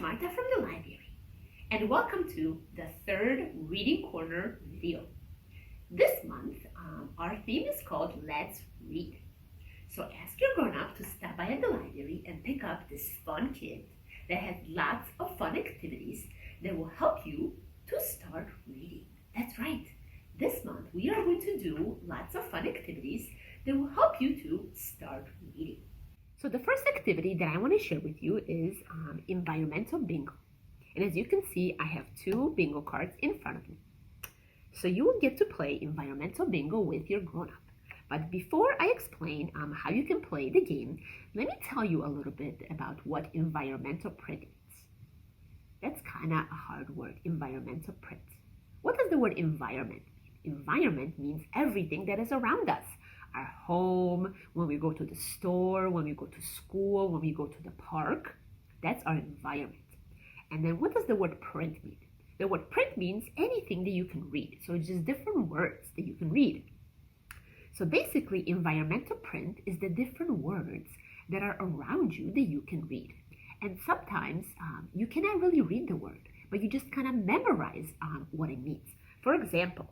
Marta from the library, and welcome to the third Reading Corner video. This month, our theme is called Let's Read. So ask your grown-up to stop by at the library and pick up this fun kit that has lots of fun activities that will help you to start reading. That's right. This month, we are going to do lots of fun activities that will help you to start reading. So the first activity that I want to share with you is environmental bingo. And as you can see, I have two bingo cards in front of me. So you will get to play environmental bingo with your grown-up. But before I explain how you can play the game, let me tell you a little bit about what environmental print means. That's kind of a hard word, environmental print. What does the word environment mean? Environment means everything that is around us. Our home, when we go to the store, when we go to school, when we go to the park, that's our environment. And then what does the word print mean? The word print means anything that you can read. So it's just different words that you can read. So basically, environmental print is the different words that are around you that you can read. And sometimes you cannot really read the word, but you just kind of memorize what it means. For example,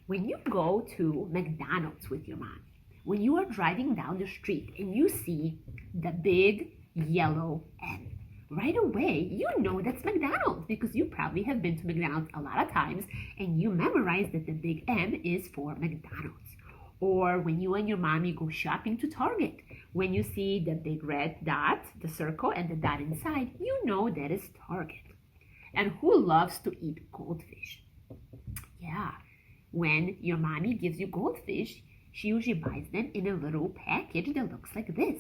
when you go to McDonald's with your mom, when you are driving down the street and you see the big yellow M, right away you know that's McDonald's because you probably have been to McDonald's a lot of times and you memorize that the big M is for McDonald's. Or when you and your mommy go shopping to Target, when you see the big red dot, the circle, and the dot inside, you know that is Target. And who loves to eat goldfish? Yeah, when your mommy gives you goldfish, she usually buys them in a little package that looks like this.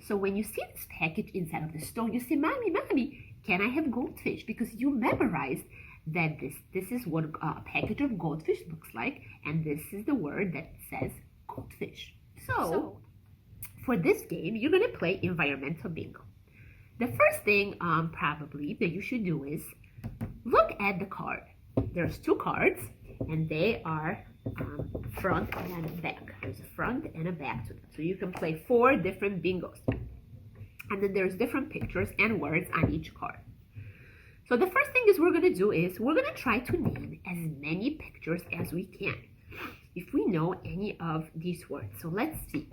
So when you see this package inside of the store, you say, Mommy, can I have goldfish? Because you memorized that this is what a package of goldfish looks like, and this is the word that says goldfish. So for this game, you're going to play environmental bingo. The first thing probably that you should do is look at the card. There's two cards, and they are front and back. There's a front and a back to them. So you can play 4 different bingos. And then there's different pictures and words on each card. So the first thing we're going to do is we're going to try to name as many pictures as we can, if we know any of these words. So let's see.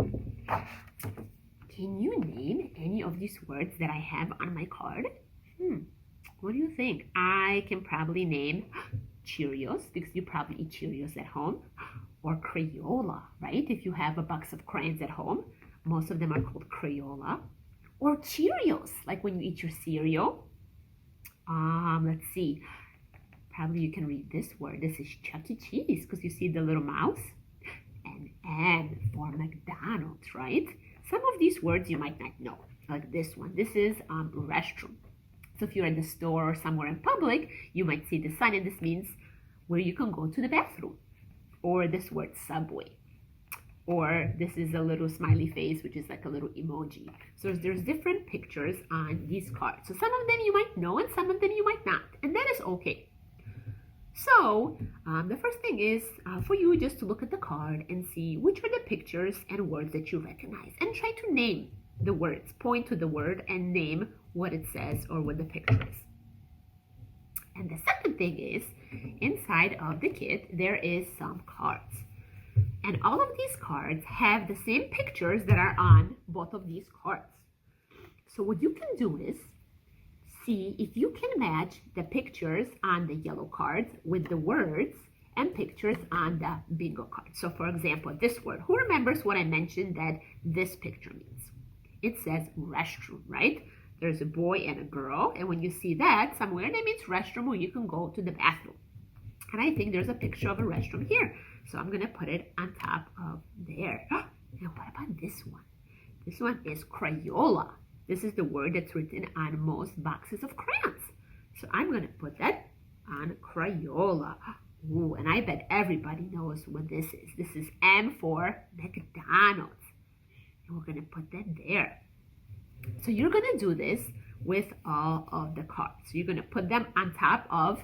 Can you name any of these words that I have on my card? What do you think? I can probably name Cheerios, because you probably eat Cheerios at home, or Crayola, right? If you have a box of crayons at home, most of them are called Crayola. Or Cheerios, like when you eat your cereal. Let's see. Probably you can read this word. This is Chuck E. Cheese, because you see the little mouse. And M for McDonald's, right? Some of these words you might not know, like this one. This is restroom. So if you're in the store or somewhere in public, you might see the sign, and this means where you can go to the bathroom. Or this word subway. Or this is a little smiley face, which is like a little emoji. So there's different pictures on these cards. So some of them you might know and some of them you might not. And that is okay. So the first thing is for you just to look at the card and see which are the pictures and words that you recognize. And try to name the words. Point to the word and name what it says or what the picture is. And the second thing is, inside of the kit, there is some cards. And all of these cards have the same pictures that are on both of these cards. So what you can do is see if you can match the pictures on the yellow cards with the words and pictures on the bingo card. So for example, this word, who remembers what I mentioned that this picture means? It says restroom, right? There's a boy and a girl, and when you see that somewhere, that means restroom, where you can go to the bathroom. And I think there's a picture of a restroom here. So I'm going to put it on top of there. Now what about this one? This one is Crayola. This is the word that's written on most boxes of crayons. So I'm going to put that on Crayola. Ooh, and I bet everybody knows what this is. This is M for McDonald's. And we're going to put that there. So you're going to do this with all of the cards. So you're going to put them on top of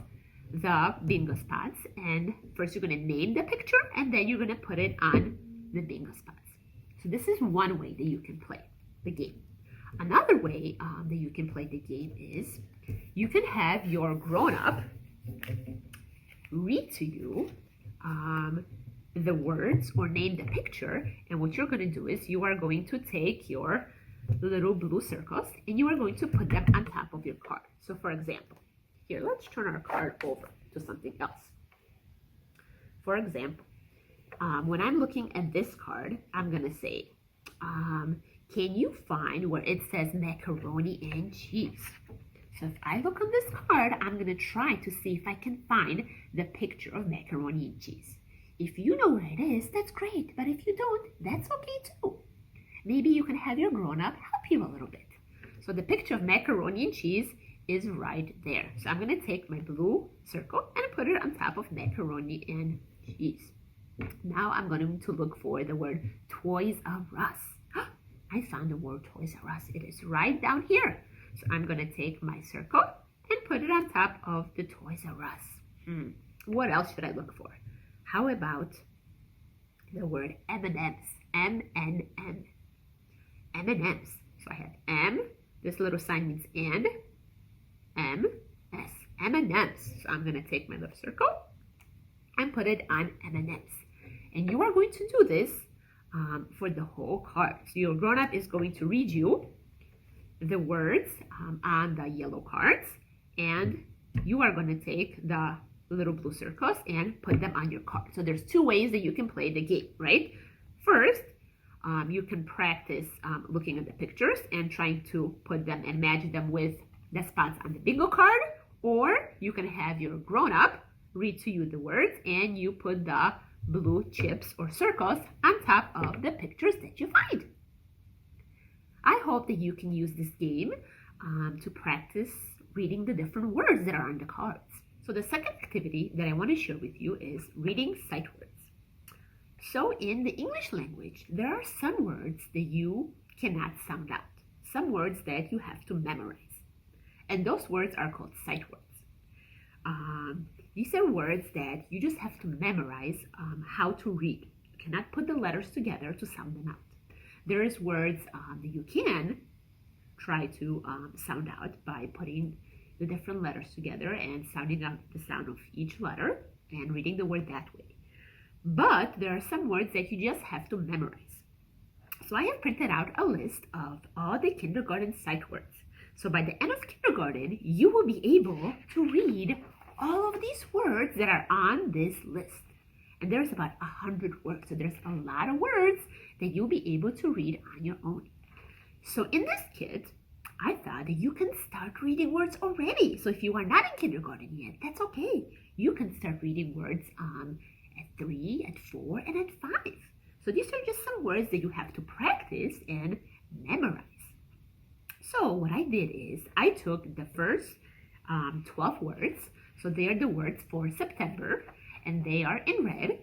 the bingo spots, and first you're going to name the picture and then you're going to put it on the bingo spots. So this is one way that you can play the game. Another way that you can play the game is you can have your grown-up read to you the words or name the picture. And what you're going to do is you are going to take your little blue circles and you are going to put them on top of your card. So for example, here, let's turn our card over to something else. For example, when I'm looking at this card, I'm going to say, can you find where it says macaroni and cheese? So if I look on this card, I'm going to try to see if I can find the picture of macaroni and cheese. If you know where it is, that's great. But if you don't, that's okay too. Maybe you can have your grown-up help you a little bit. So the picture of macaroni and cheese is right there. So I'm going to take my blue circle and put it on top of macaroni and cheese. Now I'm going to look for the word Toys R Us. I found the word Toys R Us. It is right down here. So I'm going to take my circle and put it on top of the Toys R Us. What else should I look for? How about the word M&Ms? M-N-M. M&Ms. So I have M. This little sign means and. M-S. M&Ms. So I'm going to take my little circle and put it on M&Ms. And you are going to do this for the whole card. So your grown-up is going to read you the words on the yellow cards, and you are going to take the little blue circles and put them on your card. So there's two ways that you can play the game, right? First, you can practice looking at the pictures and trying to put them and match them with the spots on the bingo card, or you can have your grown-up read to you the words and you put the blue chips or circles on top of the pictures that you find. I hope that you can use this game to practice reading the different words that are on the cards. So the second activity that I want to share with you is reading sight words. So in the English language, there are some words that you cannot sound out, some words that you have to memorize. And those words are called sight words. These are words that you just have to memorize how to read. You cannot put the letters together to sound them out. There is words that you can try to sound out by putting the different letters together and sounding out the sound of each letter and reading the word that way. But there are some words that you just have to memorize. So I have printed out a list of all the kindergarten sight words. So by the end of kindergarten, you will be able to read all of these words that are on this list. And there's about 100 words. So there's a lot of words that you'll be able to read on your own. So in this kit, I thought that you can start reading words already. So if you are not in kindergarten yet, that's okay. You can start reading words at 3, at 4, and at 5. So these are just some words that you have to practice and memorize. So what I did is I took the first 12 words. So they are the words for September, and they are in red.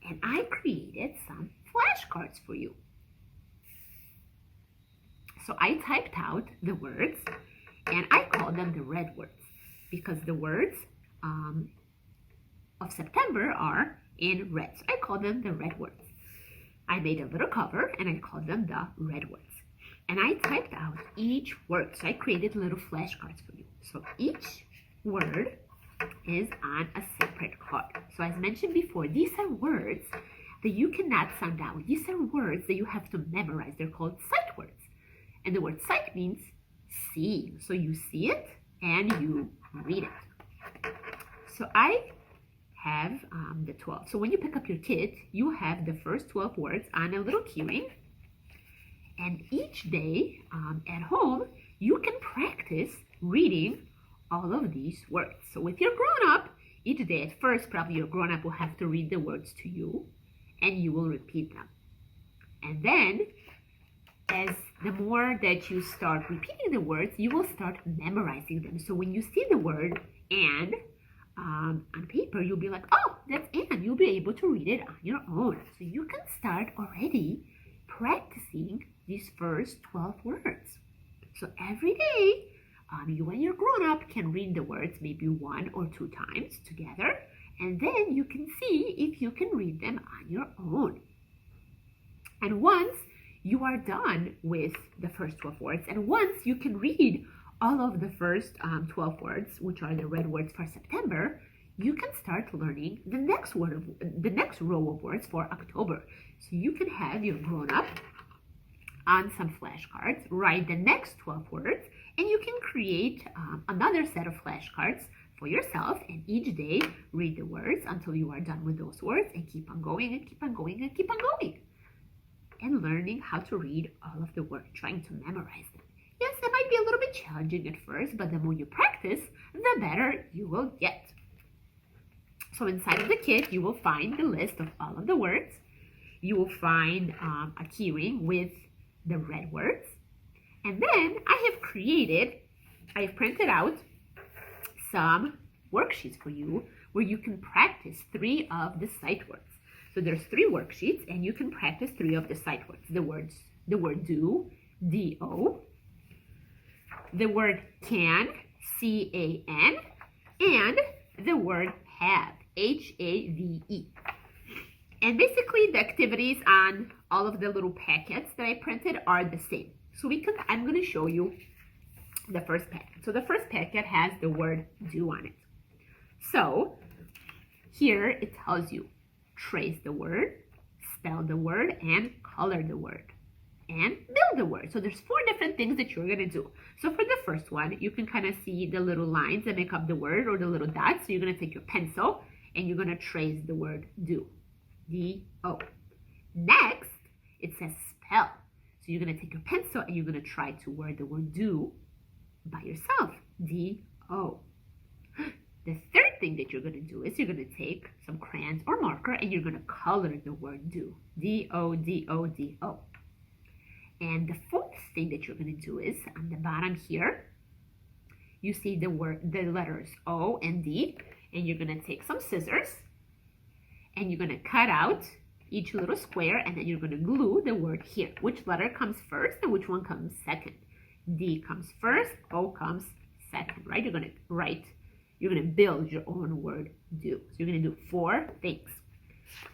And I created some flashcards for you. So I typed out the words, and I called them the red words because the words of September are in red. So I called them the red words. I made a little cover, and I called them the red words. And I typed out each word. So I created little flashcards for you. So each word is on a separate card. So as mentioned before, these are words that you cannot sound out. These are words that you have to memorize. They're called sight words. And the word sight means seeing. So you see it and you read it. So I have the 12. So when you pick up your kit, you have the first 12 words on a little keyring. And each day at home, you can practice reading all of these words. So with your grown-up, each day at first, probably your grown-up will have to read the words to you, and you will repeat them. And then, as the more that you start repeating the words, you will start memorizing them. So when you see the word "and" on paper, you'll be like, oh, that's "and." You'll be able to read it on your own. So you can start already practicing these first 12 words. So every day, you and your grown-up can read the words maybe 1 or 2 times together, and then you can see if you can read them on your own. And once you are done with the first 12 words, and once you can read all of the first 12 words, which are the red words for September, you can start learning the next row of words for October. So you can have your grown-up on some flashcards, write the next 12 words, and you can create another set of flashcards for yourself, and each day read the words until you are done with those words, and keep on going and keep on going and keep on going. And learning how to read all of the words, trying to memorize them. Yes, it might be a little bit challenging at first, but the more you practice, the better you will get. So inside of the kit, you will find the list of all of the words. You will find a keyring with the red words. And then I have printed out some worksheets for you where you can practice 3 of the sight words. So there's 3 worksheets and you can practice 3 of the sight words. The word do, D-O, the word can, C-A-N, and the word have, H-A-V-E. And basically the activities on all of the little packets that I printed are the same. So I'm going to show you the first packet. So the first packet has the word do on it. So here it tells you trace the word, spell the word, and color the word, and build the word. So there's 4 different things that you're going to do. So for the first one, you can kind of see the little lines that make up the word or the little dots. So you're going to take your pencil and you're going to trace the word do, D-O. Next, it says spell. So you're going to take your pencil and you're going to try to word the word do by yourself, D-O. The third thing that you're going to do is you're going to take some crayons or marker and you're going to color the word do, D-O, D-O, D-O. And the fourth thing that you're going to do is on the bottom here, you see the letters O and D, and you're going to take some scissors and you're going to cut out each little square, and then you're going to glue the word here. Which letter comes first and which one comes second? D comes first, O comes second, right? You're going to build your own word do. So you're going to do 4 things.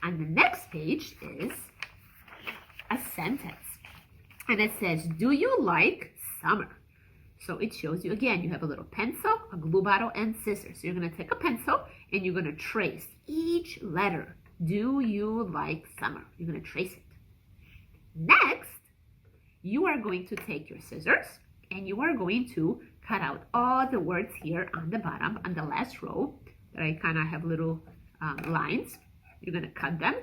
On the next page is a sentence. And it says, do you like summer? So it shows you, again, you have a little pencil, a glue bottle, and scissors. So you're going to take a pencil and you're going to trace each letter. Do you like summer? You're going to trace it. Next, you are going to take your scissors and you are going to cut out all the words here on the bottom, on the last row, that I kind of have little lines. You're going to cut them.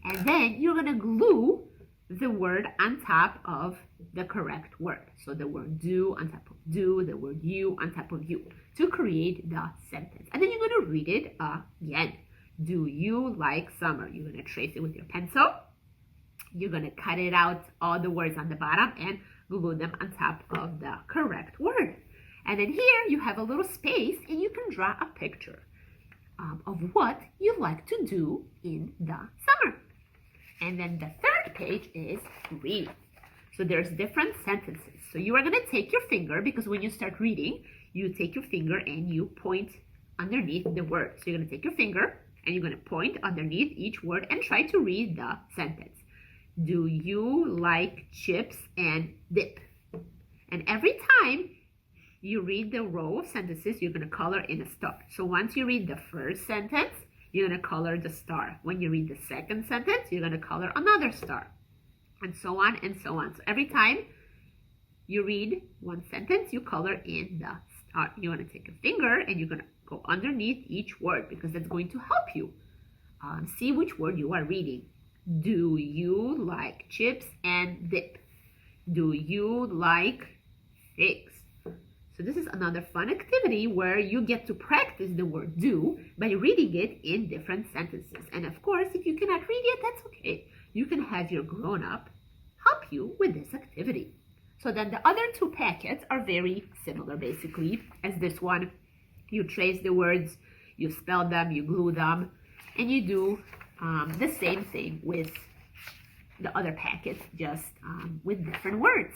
And then you're going to glue the word on top of the correct word. So the word do on top of do, the word you on top of you, to create the sentence. And then you're going to read it again. Do you like summer? You're going to trace it with your pencil. You're going to cut it out, all the words on the bottom, and glue them on top of the correct word. And then here you have a little space and you can draw a picture of what you like to do in the summer. And then the third page is read. So there's different sentences. So you are going to take your finger, because when you start reading, you take your finger and you point underneath the word. So you're going to take your finger and you're going to point underneath each word and try to read the sentence. Do you like chips and dip? And every time you read the row of sentences, you're going to color in a star. So once you read the first sentence, you're going to color the star. When you read the second sentence, you're going to color another star. And so on and so on. So every time you read one sentence, you color in the star. You're going to take a finger and you're going to go underneath each word, because that's going to help you see which word you are reading. Do you like chips and dip? Do you like figs? So this is another fun activity where you get to practice the word do by reading it in different sentences. And of course, if you cannot read it, that's okay. You can have your grown-up help you with this activity. So then the other 2 packets are very similar, basically, as this one. You trace the words, you spell them, you glue them, and you do the same thing with the other packets, just with different words.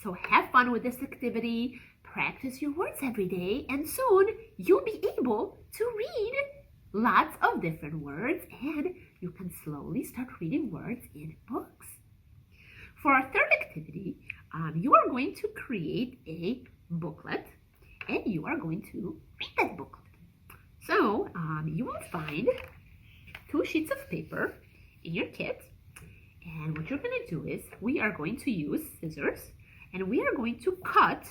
So have fun with this activity, practice your words every day, and soon you'll be able to read lots of different words, and you can slowly start reading words in books. For our third activity, you are going to create a booklet, and you are going to read that booklet. So you will find 2 sheets of paper in your kit, and what you're going to do is we are going to use scissors, and we are going to cut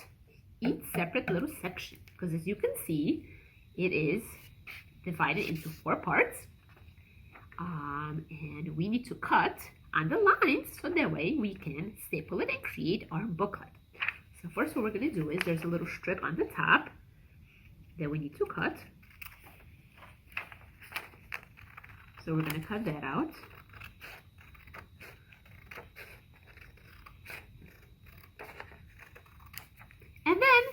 each separate little section, because as you can see, it is divided into 4 parts, and we need to cut on the lines so that way we can staple it and create our booklet. So first what we're going to do is there's a little strip on the top that we need to cut. So we're going to cut that out. And then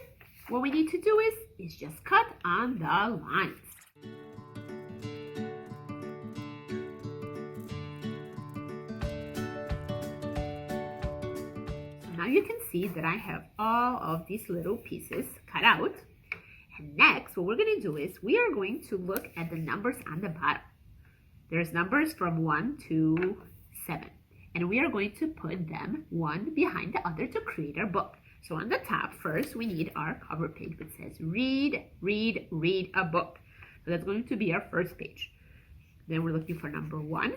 what we need to do is just cut on the lines. So now you can see that I have all of these little pieces cut out. And next, what we're going to do is we are going to look at the numbers on the bottom. There's numbers from 1 to 7. And we are going to put them one behind the other to create our book. So on the top, first, we need our cover page, which says, read, read, read a book. So that's going to be our first page. Then we're looking for number 1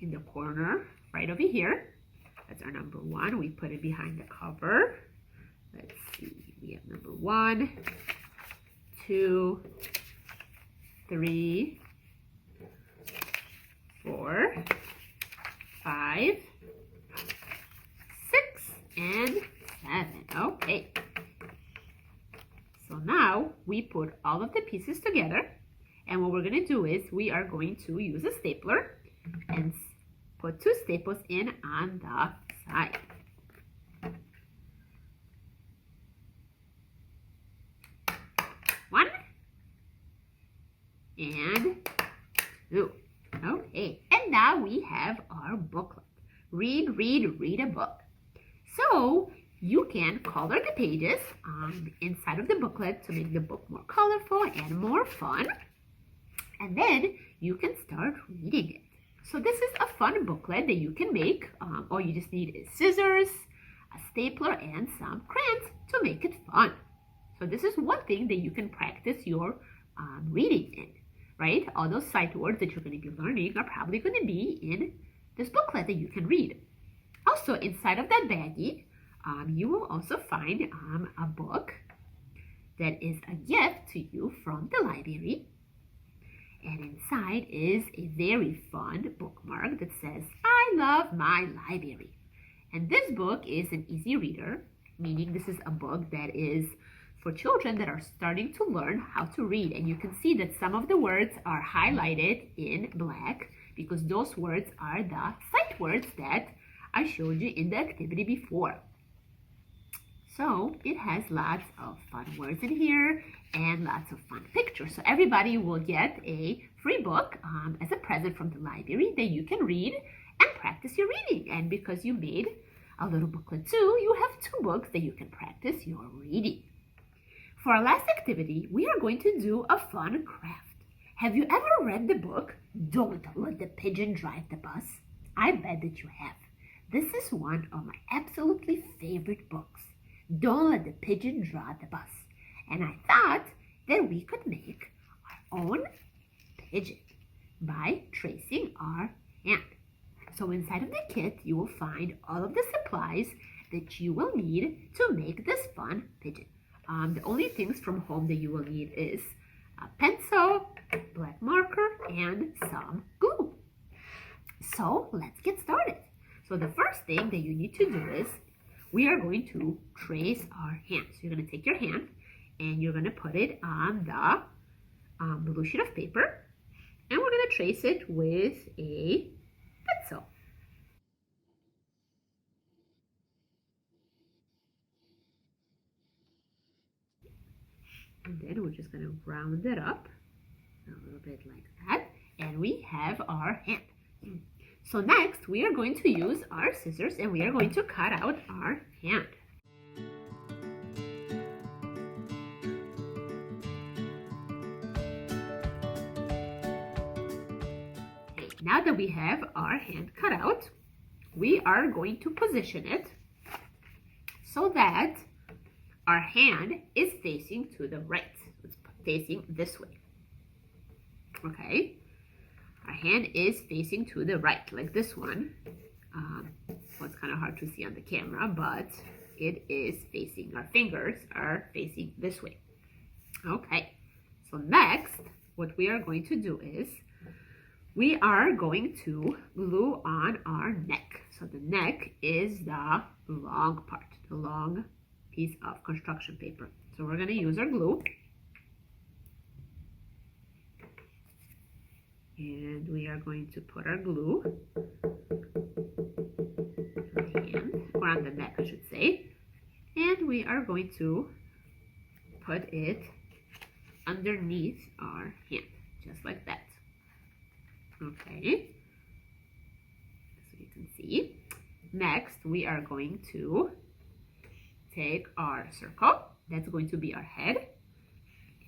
in the corner, right over here. That's our number 1. We put it behind the cover. Let's see, we have number 1, 2, 3, 4, 5, 6, and 7. Okay. So now we put all of the pieces together, and what we're going to do is we are going to use a stapler and put 2 staples in on the side. One and 2. Okay, and now we have our booklet. Read, read, read a book. So you can color the pages inside of the booklet to make the book more colorful and more fun. And then you can start reading it. So this is a fun booklet that you can make. All you just need is scissors, a stapler, and some crayons to make it fun. So this is one thing that you can practice your reading in, right? All those sight words that you're going to be learning are probably going to be in this booklet that you can read. Also, inside of that baggie, you will also find a book that is a gift to you from the library. And inside is a very fun bookmark that says, I love my library. And this book is an easy reader, meaning this is a book that is for children that are starting to learn how to read. And you can see that some of the words are highlighted in black because those words are the sight words that I showed you in the activity before. So it has lots of fun words in here and lots of fun pictures. So everybody will get a free book as a present from the library that you can read and practice your reading. And because you made a little booklet too, you have 2 books that you can practice your reading. For our last activity, we are going to do a fun craft. Have you ever read the book, Don't Let the Pigeon Drive the Bus? I bet that you have. This is one of my absolutely favorite books. Don't Let the Pigeon Drive the Bus. And I thought that we could make our own pigeon by tracing our hand. So inside of the kit, you will find all of the supplies that you will need to make this fun pigeon. The only things from home that you will need is a pencil, black marker, and some glue. So let's get started. So the first thing that you need to do is we are going to trace our hand. So you're going to take your hand and you're going to put it on the blue sheet of paper, and we're going to trace it with a pencil. And then we're just going to round it up a little bit like that, and we have our hand. So next, we are going to use our scissors and we are going to cut out our hand. Okay, now that we have our hand cut out, we are going to position it so that our hand is facing to the right. It's facing this way. Okay, our hand is facing to the right, like this one. Well, it's kind of hard to see on the camera, but it is facing, our fingers are facing this way. Okay, so next, what we are going to do is we are going to glue on our neck. So the neck is the long part, the long piece of construction paper. So we're going to use our glue. And we are going to put our glue on the hand, or on the neck, I should say. And we are going to put it underneath our hand, just like that. Okay, so you can see. Next, we are going to take our circle. That's going to be our head.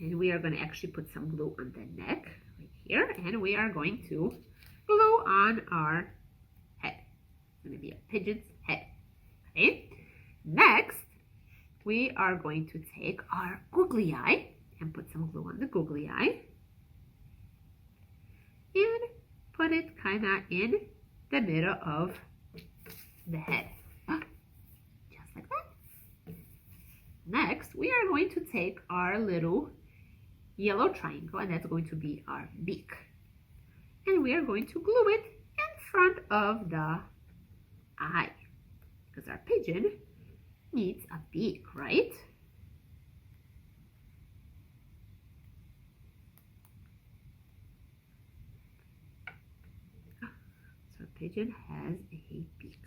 And we are going to actually put some glue on the neck right here. And we are going to glue on our head. It's going to be a pigeon's head. Okay. Next, we are going to take our googly eye and put some glue on the googly eye. And put it kind of in the middle of the head. Just like that. Next, we are going to take our little yellow triangle, and that's going to be our beak. And we are going to glue it in front of the eye, because our pigeon needs a beak, right? So our pigeon has a beak.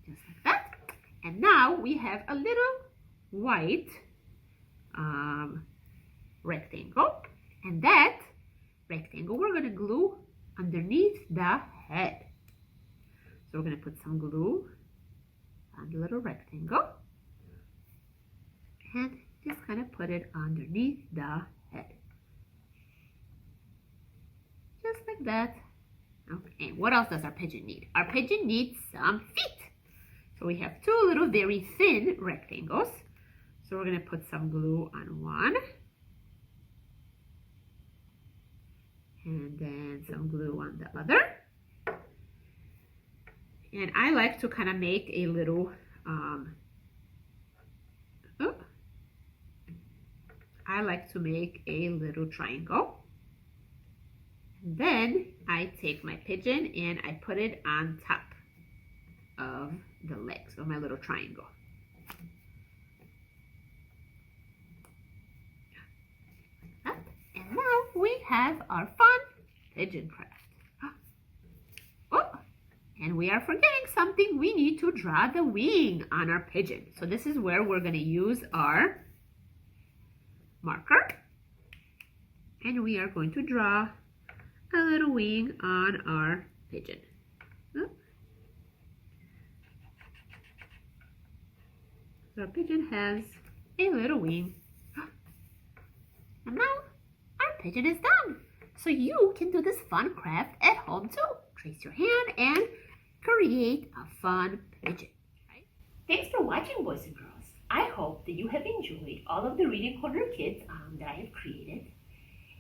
Just like that. And now we have a little white rectangle, and that rectangle we're going to glue underneath the head. So we're going to put some glue on the little rectangle and just kind of put it underneath the head. Just like that. Okay, what else does our pigeon need? Our pigeon needs some feet. So we have two little very thin rectangles. So we're going to put some glue on one. And then some glue on the other. And I like to kind of make a little, I like to make a little triangle. And then I take my pigeon and I put it on top of the legs of my little triangle. And now we have our fun pigeon craft. Oh, and we are forgetting something. We need to draw the wing on our pigeon. So this is where we're going to use our marker. And we are going to draw a little wing on our pigeon. So our pigeon has a little wing. And now our pigeon is done. So you can do this fun craft at home too. Trace your hand and create a fun pigeon. Right? Thanks for watching, boys and girls. I hope that you have enjoyed all of the Reading Corner kits that I have created.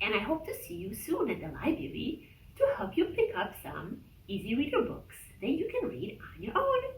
And I hope to see you soon at the library to help you pick up some easy reader books that you can read on your own.